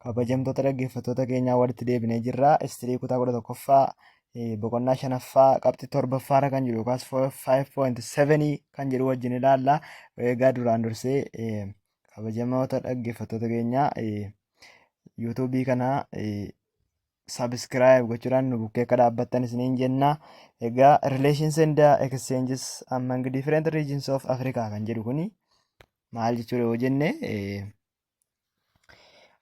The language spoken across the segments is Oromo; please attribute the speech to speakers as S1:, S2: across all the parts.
S1: Kabajamtoota dhaggeeffattoota keenyaa walitti deebinee jirra. Istirii kutaa 11ffaa boqonnaa 5ffaa qabxii 7ffaarra kan jiru yookaas 5.7 kan jedhu wajjin ilaalla. Egaa duraan dursee kabajamoota dhaggeeffattoota keenyaa yuutuubii kana sabiskiraayib gochuudhaan nu bukkee akka dhaabbattan isiniin jenna. Egaa relations and exchanges among different regions of Africa kan jedhu kuni maal jechuudha yoo jenne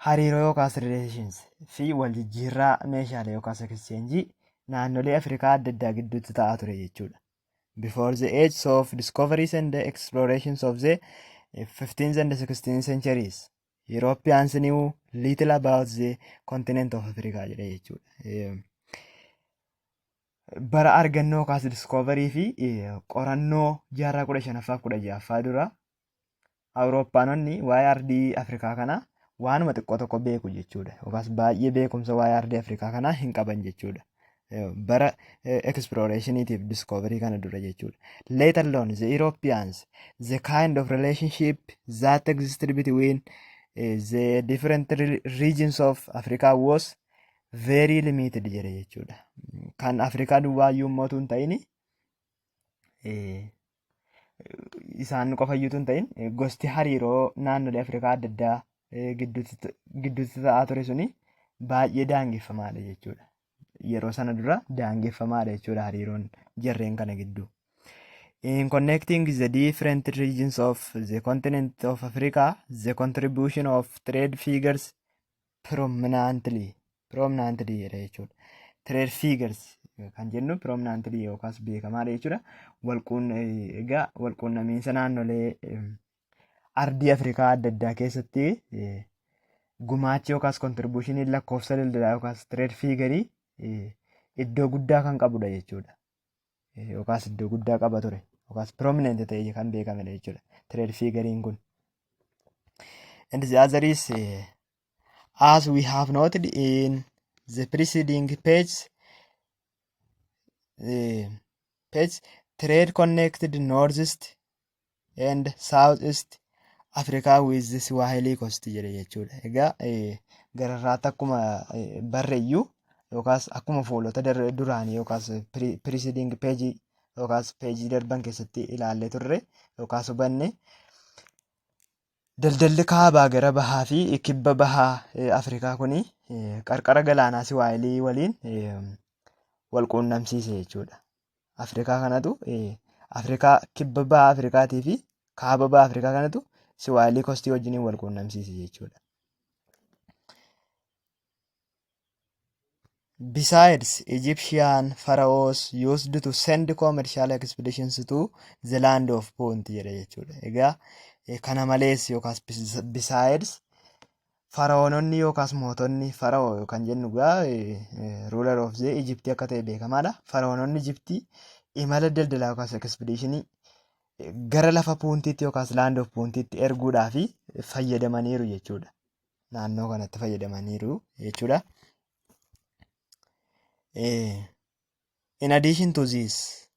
S1: hariiroo yookaas relations fi waljijjiirraa meeshaalee yookaas exchange naannolee Afrikaa adda addaa gidduutti ta'aa ture jechuudha. Before the age of discoveries and the explorations of the 15th and 16th centuries, Europeans knew little about the continent of Africa jedha jechuudha. Bara argannoo yookaas discoverii fi qorannoo jaarraa 15ffaa fi 16ffaa dura Awurooppaanonni waa'ee ardii Afrikaa kana waanuma xiqqoo tokko beeku jechuudha. Yookaas baay'ee beekumsa waa'ee ardii Afrikaa kanaa hin qaban jechuudha. Bara explorationitiif discovery kana dura jechuudha. Later on the Europeans, the kind of relationship that existed between the different regions of Africa was very limited jedhe jechuudha. Kan Afrikaa duwwaayyuu mootuu hin ta'in isaan qofayyuutu hin ta'in gosti hariiroo naannolee Afrikaa adda addaa gidduutti ta'aa ture suni baay'ee daangeffamaadha jechuudha. Yeroo sana dura daangeffamaadha jechuudha hariiroon jarreen kana gidduu. In connecting the different regions of the continent of Africa, the contribution of trade figures prominently jedha jechuudha. Trade figures kan jennu prominently yookaas beekamaadha jechuudha. Egaa walquunnamiinsa naannolee ardii Afrikaa adda addaa keessatti gumaachi yookaas kontribuushinii lakkoofsa daldalaa yookaas trade fiigarii iddoo guddaa kan qabudha jechuudha. Yookaas iddoo guddaa qaba ture yookaas prominent ta'ee kan beekamedha jechuudha trade fiigariin kun. And the other is as we have noted in the preceding page, trade connected northeast and southeast Africa with the Swahili coast jedhe jechuudha. Egaa gararraatti akkuma barreeyyuu yookaas akkuma fuulota duraanii yookaas preceding page yookaas peejii darban keessatti ilaallee turre yookaas hubanne daldalli kaabaa gara bahaa fi kibba bahaa Afrikaa kuni qarqara galaanaa Swahilii waliin wal quunnamsiise jechuudha. Afrikaa kanatu Afrikaa kibba bahaa Afrikaatii fi kaaba bahaa Afrikaa kanatu Swahili coast wajjin wal quunnamsiise jechuudha. Besides, Egyptian pharaohs used to send commercial expeditions to the land of Punt jedha jechuudha. Egaa kana malees yookaas besides pharaohonni yookaas mootonni pharaoh kan jennu egaa ruler of the Egypt akka ta'e beekamaadha. Pharaohonni Egyptii imala daldalaa yookaas expeditionii gara lafa Puuntiitti yookaas land of Puuntiitti erguudhaaf fayyadamaniiru jechuudha. Naannoo kanatti fayyadamaniiru jechuudha. In addition to this,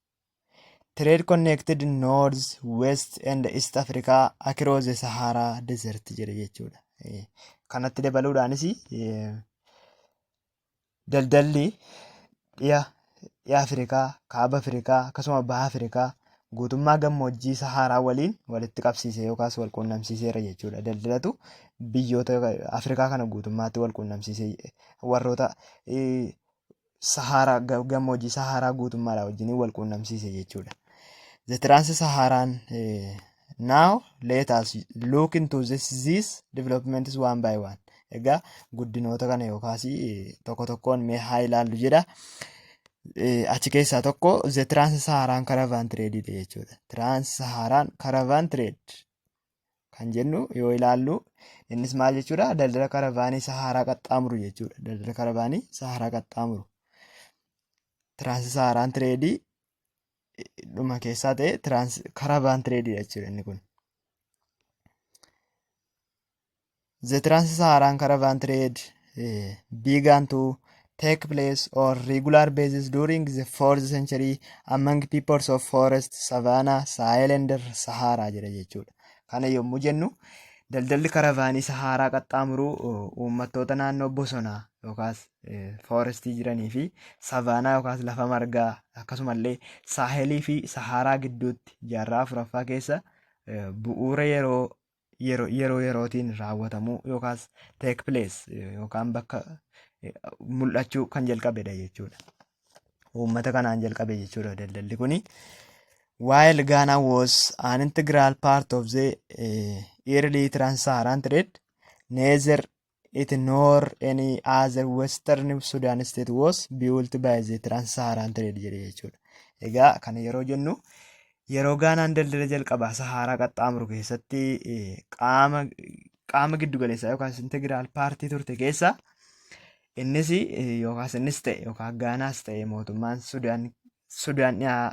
S1: trade connected North, West and East Africa across the Sahara Desert jedhe jechuudha. Kanatti dabaluudhaanis daldalli dhiya Afrikaa, kaaba Afrikaa akkasuma baha Afrikaa guutummaa gammoojjii Saharaa waliin walitti qabsiisee yookaas wal quunnamsiiseera jechuudha. Daldalatu biyyoota Afrikaa kana guutummaatti wal quunnamsiisee warroota Saharaa gammoojjii Saharaa guutummaadhaa wajjin wal quunnamsiise jechuudha. The Trans-Saharan now let us look into these developments one by one. Egaa guddinoota kana yookaas tokko tokkoon mee haa ilaallu jedha. Achi keessaa tokko the Trans-Saharan Caravan Trade jechuudha. Trans-Saharan Caravan Trade kan jennu yoo ilaallu innis maal jechuudha? Daldala karavaanii Saharaa qaxxaamuru jechuudha. Daldala karavaanii Saharaa qaxxaamuru. Trans-Saharan Trade dhuma keessaa ta'e Caravan Trade jechuudha inni kun. The Trans-Saharan Caravan Trade began to take place on regular basis during the 4th century among peoples of forest, savannah, Sahel and Sahara jedha jechuudha. Kana yommuu jennu Daldalli karavaanii Saharaa qaxxaamuruu uummattoota naannoo bosonaa yookaas foorestii jiranii fi savaanaa yookaas lafa margaa akkasumallee saahelii fi Saharaa gidduutti jaarraa afuraffaa keessa bu'uura yerootiin raawwatamuu yookaas take place yookaan bakka mul'achuu kan jalqabedha jechuudha. Uummata kanaan jalqabe jechuudha daldalli kuni. While Ghana was an integral part of the early trans-Saharan trade, neither it nor any other Western Sudan state was built by the trans-Saharan trade jedhe jechuudha. Egaa kana yeroo jennu yeroo Gaanaan daldala jalqabaa Saharaa qaxxaamuru keessatti qaama giddugaleessaa yookaas integiraal paartii turte keessa innis ta'e yookaan Gaanaas ta'e mootummaan Sudaan dhiyaa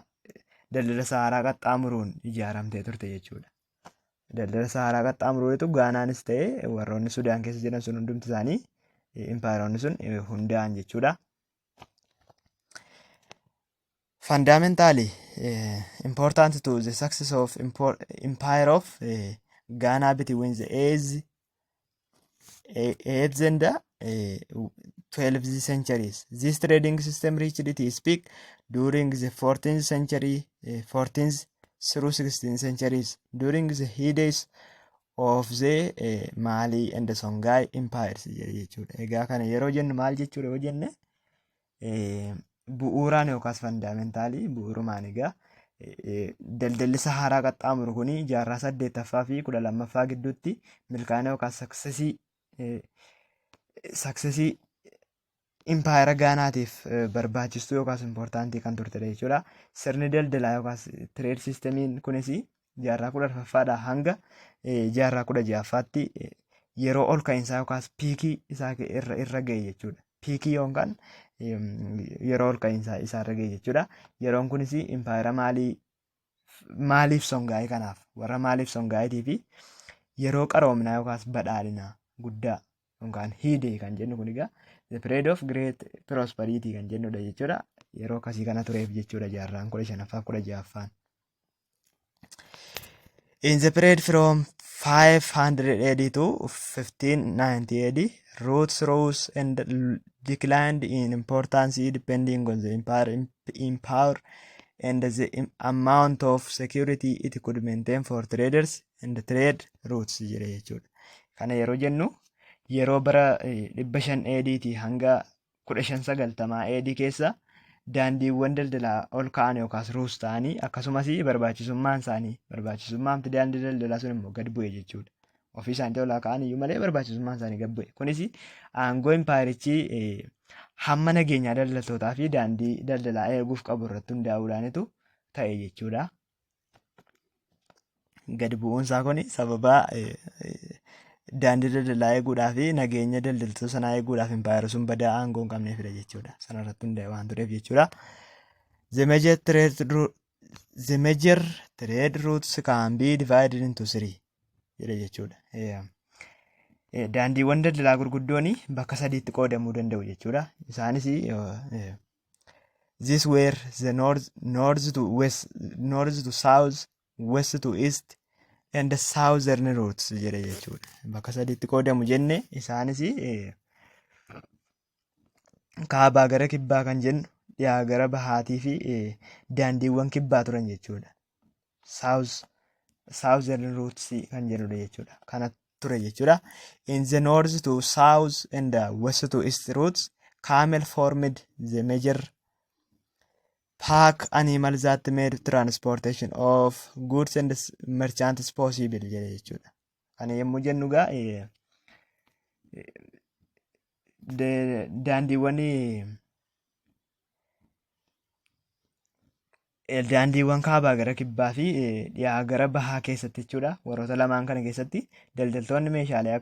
S1: daldala Saharaa qaxxaamuruun ijaaramtee turte jechuudha. Daldala Saharaa qaxxaamuruutu Gaanaanis ta'e warroonni Sudaan keessa jiran sun hundumti isaanii impaayeroonni sun hundaa'an jechuudha. Fundamentally important to the success of empire of Ghana between the 8th and the 12th centuries. This trading system reached its peak during the 14th century, 14th through 16th centuries, during the heydays of the Mali and the Songhai empires jechuudha. Egaa kana yeroo jennu maal jechuudha yoo jenne bu'uuraan yookaas fundamentaalii bu'uurumaan egaa daldalli Saharaa qaxxaamuru kuni jaarraa 8ffaa fi 12ffaa gidduutti milkaa'ina yookaas saksesii impaayera Gaanaatiif barbaachistuu yookaas impoortaantii kan turtedha jechuudha. Sirni daldalaa yookaas tireed siistemiin kunis jaarraa 14ffaadhaa hanga jaarraa 16ffaatti yeroo ol ka'iinsaa yookaas piikii isaa irra ga'e jechuudha. Piikii yookaan yeroo ol ka'iinsaa isaarra ga'e jechuudha. Yeroon kunis impaayera maaliif Songaayii kanaaf warra maaliif Songaayitii fi yeroo qaroominaa yookaas badhaadhinaa guddaa yookaan hiidee kan jennu kun egaa the period of great prosperity kan jennudha jechuudha. Yeroo akkasii kana tureef jechuudha jaarraan 15ffaa 16ffaan. In the period from 500 AD to 1590 AD, routes rose and declined in importance depending on the empire and the amount of security it could maintain for traders and trade routes jedhe jechuudha. Kana yeroo jennu yeroo bara 500 AD hanga 1590 AD keessa daandiiwwan daldalaa ol ka'an yookaas ruus ta'anii akkasumas barbaachisummaan daandii daldalaa sun immoo gad bu'e jechuudha. Ofii isaaniitti ol ka'an iyyuu malee barbaachisummaan isaanii gad bu'e. Kunis aangoo impaayerichi hamma nageenyaa daldaltootaa fi daandii daldalaa eeguuf qabu irratti hundaa'uudhaanitu ta'e jechuudha. Gad bu'uunsaa kun sababa daandii daldalaa eeguudhaa fi nageenya daldaltoota sanaa eeguudhaaf impaayerri sun badaa aangoo hin qabneefidha jechuudha. Sanarratti hundaa'e waan tureef jechuudha. The major trade routes can be divided into three jedhe jechuudha. Daandiiwwan daldalaa gurguddoon bakka sadiitti qoodamuu danda'u jechuudha. Isaanis this were the north to west, north to south, west to east and the southern routes jedhe jechuudha. Bakka sadiitti qoodamu jenne isaanis kaabaa gara kibbaa kan jennu, dhiyaa gara bahaatii fi daandiiwwan kibbaa turan jechuudha. Southern routes kan jedhudha jechuudha. Kana ture jechuudha. In the north to south and the west to east routes, camel formed the major pack animals that made transportation of goods and merchants possible jedhe jechuudha. Kana yommuu jennu gaa daandiiwwan kaabaa gara kibbaa fi dhiyaa gara bahaa keessatti jechuudha. Warroota lamaan kana keessatti daldaltoonni meeshaalee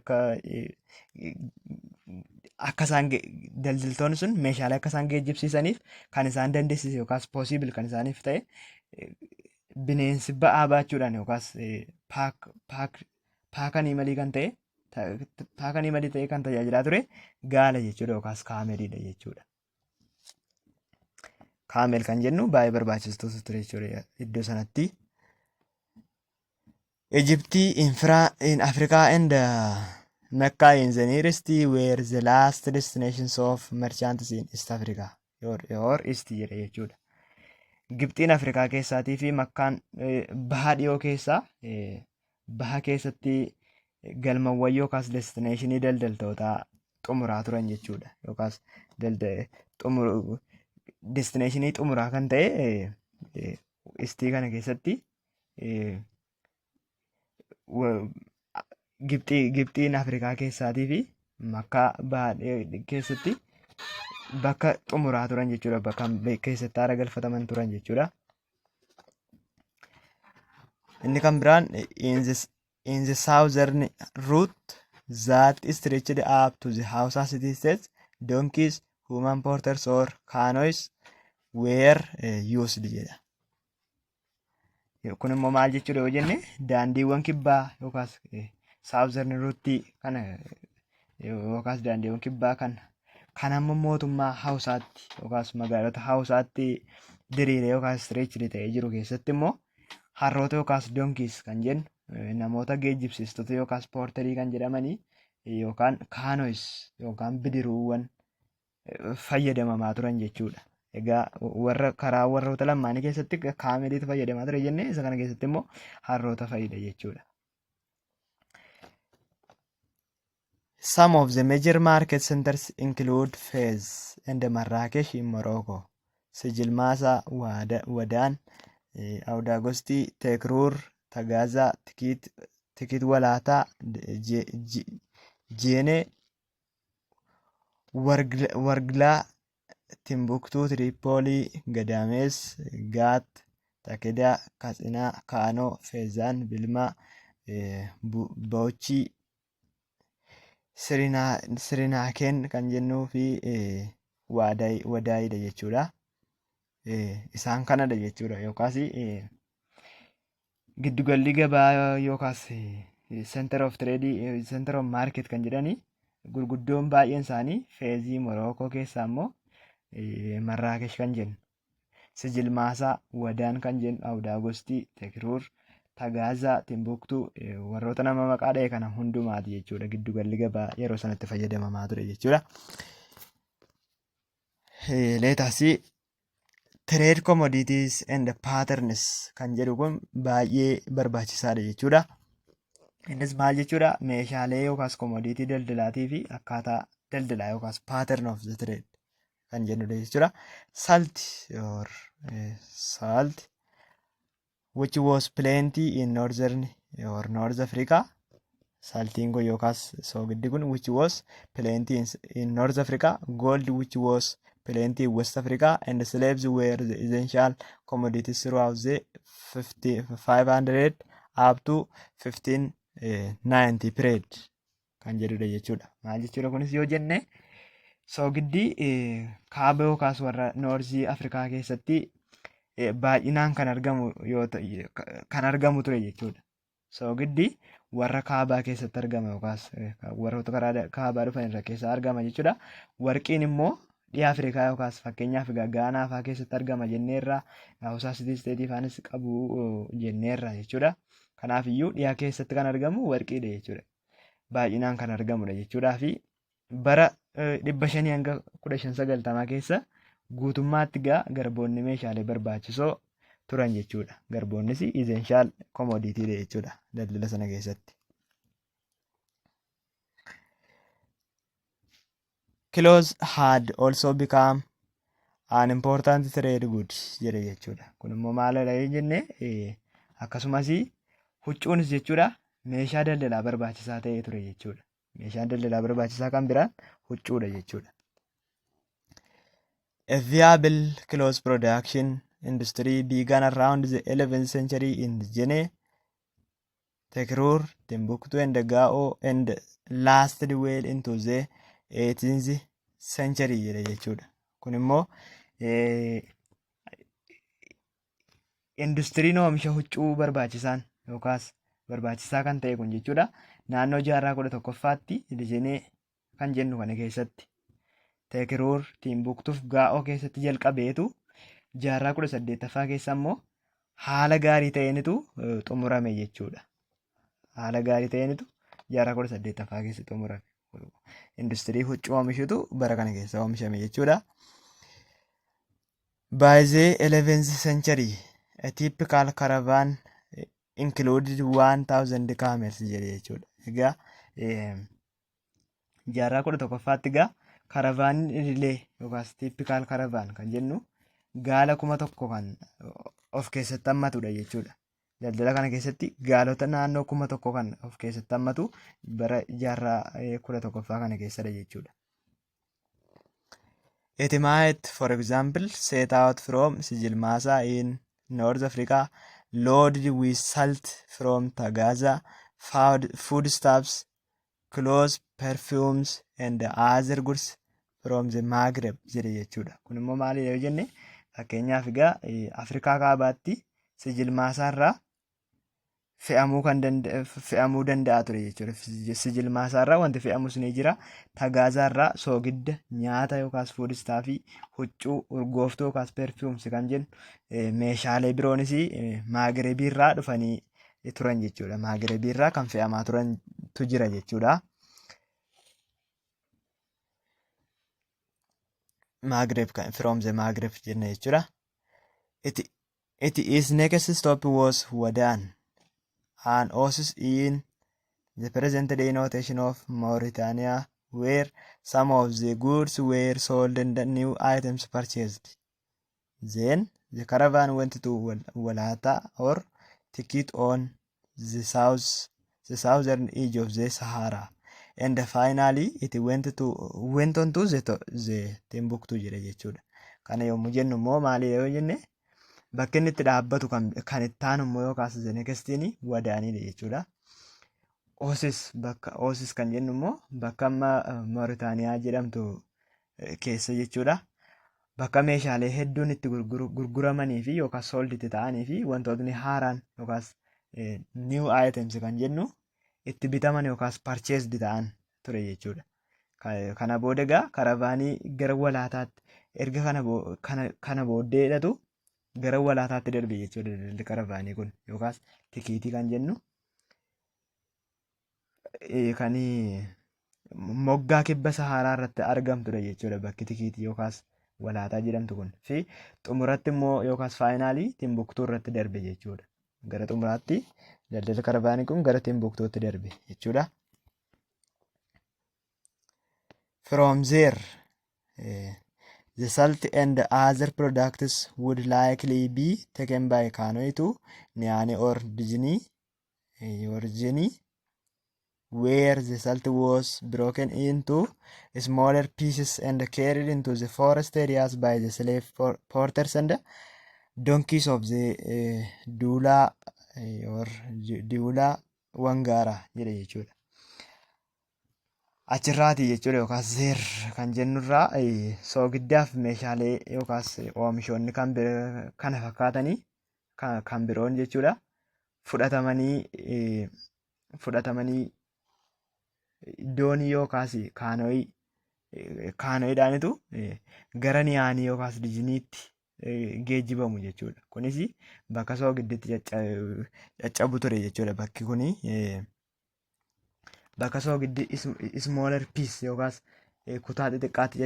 S1: daldaltoonni sun meeshaalee akka isaan geejjibsiisaniif kan isaan dandeessise yookaas possible kan isaaniif ta'e bineensi ba'aa baachuudhaan yookaas paakanii malii kan ta'e kan tajaajilaa ture gaala jechuudha yookaas kaameliidha jechuudha. Kaamel kan jennu baay'ee barbaachistoota ture jechuudha iddoo sanatti. Egypt in Africa and Mecca in the nearest were the last destinations of merchants in East Africa or East jedha jechuudha. Gibxiin Afrikaa keessaatii fi Makkaan baha dhiyoo keessaa baha keessatti galmawwan yookaas destineeshinii daldaltootaa xumuraa turan jechuudha. Yookaas destineeshinii xumuraa kan ta'e istii kana keessatti Gibxiin Afrikaa keessaatii fi Makkaa baha keessatti bakka xumuraa turan jechuudha. Bakka keessatti haara galfataman turan jechuudha. Inni kan biraan in the southern route that stretched up to the Hausa city states, donkeys, human porters or canoes were used jedha. Kun immoo maal jechuudha yoo jenne daandiiwwan kibbaa yookaas southern route kana yookaas daandiiwwan kibbaa kan amma mootummaa Hausaatti yookaas magaalota Hausaatti diriiree yookaas stretched ta'ee jiru keessatti immoo harroota yookaas donkeys kan jennu namoota geejjibsiistota yookaas poorterii kan jedhamanii yookaan kaanois yookaan bidiruuwwan fayyadamamaa turan jechuudha. Egaa warroota lamaanii keessatti kaameliitu fayyadamaa ture jennee isa kana keessatti immoo harroota fayyada jechuudha. Some of the major market centers include Fez and Marrakesh in Morocco, Sijilmasa, Wadan, Audagosti, Tekrur, Tagaza, Tikit Walata, Jene, Wargla, Timbuktu, Tripoli, Gadames, Gat, Takeda, Katsina, Kano, Fezan, Bilma, Bauchi, Sirinaakeen kan jennuu fi wadaayidha jechuudha. Isaan kanadha jechuudha. Yookaas giddugalli gabaa yookaas center of trade, center of market kan jedhani gurguddoon baay'een isaanii Feezii Morookoo keessaa immoo Marraakesh kan jennu, Sijilmaasaa, Wadaan kan jennu, Awdaagostii, Tekruur, Tagaazaa, Timbuktuu warroota nama maqaa dha'e kana hundumaati jechuudha. Giddugalli gabaa yeroo sanatti fayyadamamaa ture jechuudha. Leetaasii trade commodities and patterns kan jedhu kun baay'ee barbaachisaadha jechuudha. Innis maal jechuudha? Meeshaalee yookaas commodity daldalaatii fi akkaataa daldalaa yookaas pattern of the trade kan jennudha jechuudha. Salt which was plenty in North Africa. Saltiin kun yookaas soogiddi kun which was plenty in North Africa. Gold which was plenty in West Africa. And slaves were the essential commodities throughout the 500 up to 1590 period kan jedhudha jechuudha. Maal jechuudha kunis yoo jenne soogiddi kaaba yookaas warra Noorzii Afrikaa keessatti baay'inaan kan argamu ture jechuudha. Soogiddi warra kaabaa keessatti argama yookaas warroota karaa kaabaa dhufan irra keessa argama jechuudha. Warqiin immoo dhiyaa Afrikaa yookaas fakkeenyaaf Gaanaa fa'aa keessatti argama jenneerra, Hausaa Sitii Isteetii fa'aanis qabu jenneerra jechuudha. Kanaaf iyyuu dhiyaa keessatti kan argamu warqiidha jechuudha. Baay'inaan kan argamudha jechuudhaa fi bara 500 hanga 1590 keessa guutummaatti garboonni meeshaalee barbaachisoo turan jechuudha. Garboonnis essential commoditiidha jechuudha daldala sana keessatti. Clothes had also become an important trade good jedhe jechuudha. Kun immoo maalidha jenne akkasumas huccuunis jechuudha meeshaa daldalaa barbaachisaa ta'ee ture jechuudha. Meeshaan daldalaa barbaachisaa kan biraan huccuudha jechuudha. A viable clothes production industry began around the 11th century in Jene, Tekrur, Timbuktu and Gao and lasted well into the 18th century jedha jechuudha. Kun immoo industiriin oomisha huccuu barbaachisaan yookaas barbaachisaa kan ta'e kun jechuudha. Naannoo jaarraa 11ffaatti Jenee kan jennu kana keessatti Tekiruur, Timbuktuuf Gaa'oo keessatti jalqabeetu jaarraa 18ffaa keessa immoo haala gaarii ta'eenitu xumurame jechuudha. haala gaarii ta'enitu jaarraa 18ffaa keessa xumurame. Industirii huccuu oomishutu bara kana keessa oomishame jechuudha. By the 11th century, a typical caravan included 1000 camels jedhe jechuudha. Egaa jaarraa 11ffaatti egaa karavaaniin illee yookaas typical caravan kan jennu gaala 1000 kan of keessatti hammatudha jechuudha. Daldala kana keessatti gaalota naannoo 1000 kan of keessatti hammatu bara jaarraa 11ffaa kana keessadha jechuudha. It might, for example, set out from Sijilmasa in North Africa, loaded with salt from Tagaza, foodstuffs, clothes, perfumes, and other goods from the Maghreb jedhe jechuudha. Kun immoo maali yoo jenne fakkeenyaaf egaa Afrikaa kaabaatti Sijilmaasaa irraa fe'amuu danda'a ture jechuudha. Sijilmaasaa irraa wanti fe'amus ni jira. Tagaazaa irraa soogidda, nyaata yookaas fuudistaafi huccuu, urgooftuu yookaas perfuumsi kan jennu meeshaalee biroonis Maagrebii irraa dhufanii turan jechuudha. Maagrebii irraa kan fe'amaa turantu jira jechuudha. Maghreb from the Maghreb jenna jechuudha. It is next stop was Wadan, an oasis in the present day notation of Mauritania, where some of the goods were sold and new items purchased. Then the caravan went to Walata or Tikit on the southern edge of the Sahara. And finally it went on to the Timbuktu jedhe jechuudha. Kana yommuu jennu immoo maali yoo jenne bakka inni itti dhaabbatu kan itti aanu immoo yookaas zenekstiin Wadaanidha jechuudha. Oasis kan jennu immoo bakka amma Mooritaaniyaa jedhamtu keessa jechuudha. Bakka meeshaalee hedduun itti gurguramanii fi yookaas sold itti ta'anii fi wantootni haaraan yookaas new items kan jennu itti bitaman yookaas purchased ta'an ture jechuudha. Kana booda egaa karavaanii gara walaataatti erga kana booddeedhatu gara walaataatti darbe jechuudha daldalli karavaanii kun yookaas tikiitii kan jennu kan moggaa kibba Saharaa irratti argamtudha jechuudha bakki tikiitii yookaas walaataa jedhamtu kun fi xumuratti immoo yookaas faayinaalii Timbuktuu irratti darbe jechuudha. Gara xumuraatti daldalli karavaanii kun gara Timbuktuutti darbe jechuudha. From there, the salt and other products would likely be taken by canoe to Niani or Dijini, where the salt was broken into smaller pieces and carried into the forest areas by the slave porters and donkeys of the Dula or Dula Wangara jedhe jechuudha. Achirraati jechuudha yookaas zeer kan jennurraa soogiddaaf meeshaalee yookaas oomishoonni kana fakkaatanii kan biroon jechuudha fudhatamanii doonii yookaas kaanoidhaanitu gara Niyaanii yookaas Dijiniitti geejjibamu jechuudha. Kunis bakka soogidditti caccabu ture jechuudha. Bakki kuni bakka soogiddi smaller piece yookaas kutaa xixiqqaatti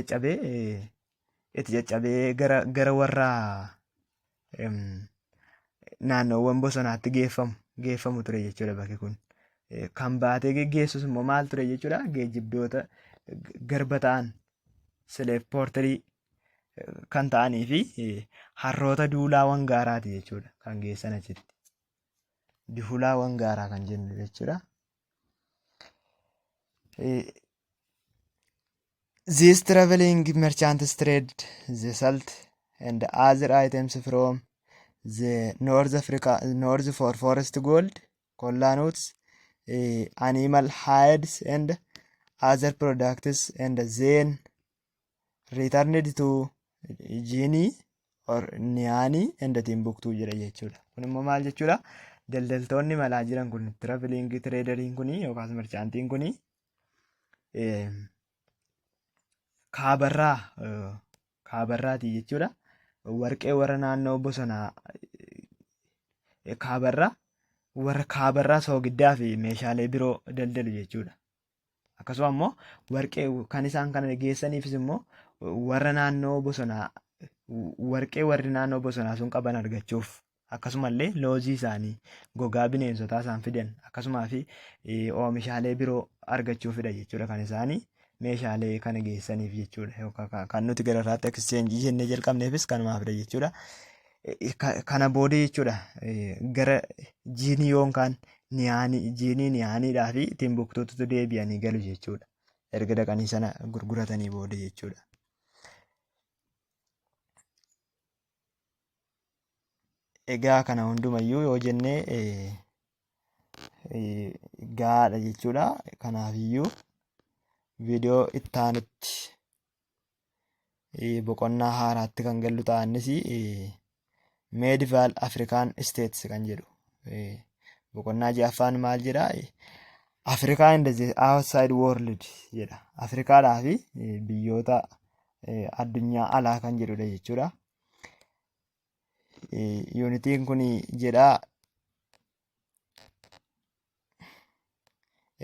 S1: caccabee gara warra naannoowwan bosonaatti geeffamu ture jechuudha. Bakki kun kan baatee geggeessus immoo maal ture jechuudha. Geejjibdoota garba ta'an slave porterii kan ta'anii fi harroota duulaa wangaaraati jechuudha kan geessan achitti. Duulaa wangaaraa kan jennu jechuudha. These traveling merchants traded the salt and other items from the north for forest gold, kola nuts, animal hides and other products, and then returned to Guinea or Niani and Timbuktu jedha jechuudha. Kun immoo maal jechuudha? Daldaltoonni malaa jiran kun traveling traderiin kuni yookaas merchaantiin kuni kaabarraati jechuudha. Warqee warra naannoo bosonaa kaabarraa warra kaabarraa soogiddaa fi meeshaalee biroo daldalu jechuudha. Akkasuma immoo warqee kan isaan kana geessaniifis immoo warra naannoo bosonaa warqee warri naannoo bosonaa sun qaban argachuuf akkasumallee loojii isaanii gogaa bineensotaa isaan fidan akkasumaa fi oomishaalee biroo argachuufidha jechuudha kan isaanii meeshaalee kana geessaniif jechuudha yookaan kan nuti gara irraatti exchange jennee jalqabneefis kanumaafidha jechuudha. Kana booda jechuudha gara jiinii yookaan jiinii niyaaniidhaa fi timbuktuutu deebi'anii galu jechuudha. Erga dhaqanii sana gurguratanii booda jechuudha. Egaa kana hundumayyuu yoo jennee gaadha jechuudha. Kanaafiyyuu viidiyoo itti aanutti boqonnaa haaraatti kan gallu ta'anis Medieval African States kan jedhu boqonnaa ja'affaan maal jedha? Afrikaa in the outside world jedha. Afrikaadhaa fi biyyoota addunyaa alaa kan jedhudha jechuudha. Yuunitiin kun jedha.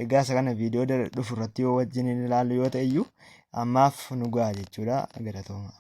S1: Egaa isa kana viidiyoo dhufu irratti yoo wajjin ilaallu yoo ta'e iyyuu ammaaf nu ga'a jechuudha. Galatooma.